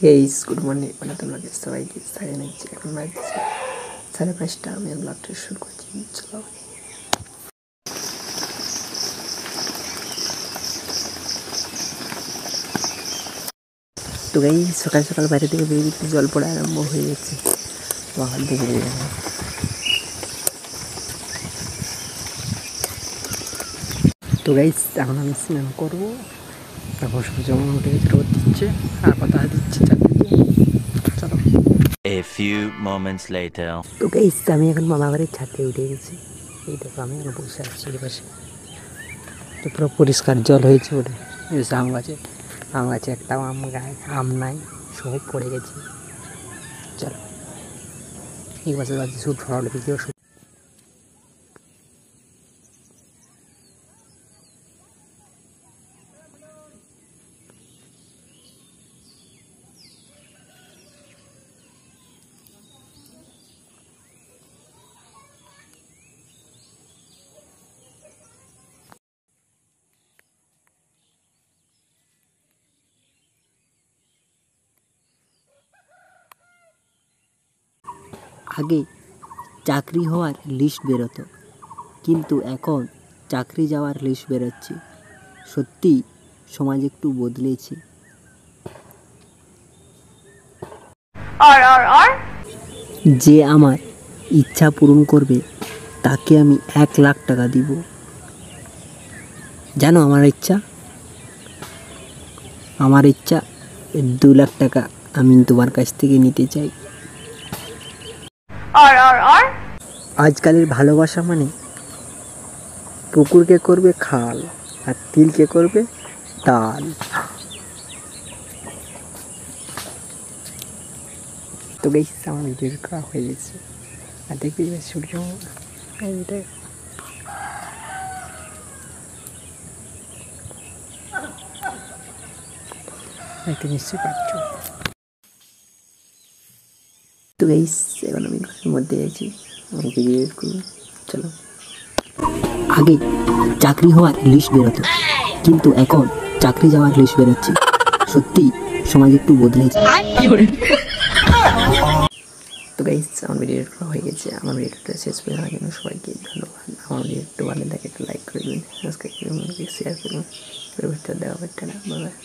Hayes good morning মানে তোমাকে সবাইকে সাড়ে নিচ্ছি এখন বাজছে 5:30 আমি ব্লগটা শুরু করছি। চলো তো গাই সকাল সকাল বাইরে থেকে বেরিয়ে জল পড়া আরম্ভ হয়ে গেছে। হাত দেখে তো গাইস এখন আমি স্নান করবো, তারপর সূর্য উঠে গেছে, রোদ দিচ্ছে আর বাতাস দিচ্ছে চারদিকে। চলো A few moments later. তো গাইস আমি এখন মামা বাড়ির ছাদে উঠে গেছি। এই দেখো আমি এখন বসে আছি পাশে, তো পুরো পরিষ্কার জল হয়েছে বলে আম গাছে একটাও আম নাই, সব পড়ে গেছে। চলো এই বছর বাজে শুট ফটো ভিডিও শুট। আগে চাকরি হওয়ার লিস্ট বেরোতো, কিন্তু এখন চাকরি যাওয়ার লিস্ট বেরোচ্ছে। সত্যি সমাজ একটু বদলেছে। যে আমার ইচ্ছা পূরণ করবে তাকে আমি 1,00,000 টাকা দিব। জানো আমার ইচ্ছা 2,00,000 টাকা আমি তোমার কাছ থেকে নিতে চাই। আজকালের ভালোবাসা মানে পুকুরকে করবে খাল আর তিলকে করবে তাল। তো গাইস আমার ভিডিও করা হয়ে গেছে আর দেখবি সূর্য একটা নিশ্চয়ই পাচ্ছ। তো গাইস এখন আমি ঘরের মধ্যে আছি, আমাকে এডিট করুন। চলো আগে চাকরি হওয়ার লিস্ট বেরোতো, কিন্তু এখন চাকরি যাওয়ার লিস্ট বেরোচ্ছে। সত্যি সমাজ একটু বদলেছে। তো গাইস আমার ভিডিও এডিট করা হয়ে গেছে। আমার ভিডিওটা শেষ করে দেওয়ার জন্য সবাইকে ধন্যবাদ। আমার ভিডিও একটু ভালো লাগে একটা লাইক করে দেবেন, সাবস্ক্রাইব করবেন, শেয়ার করবেন। পরবর্তীতে দেখা হচ্ছে না, বাই বাই।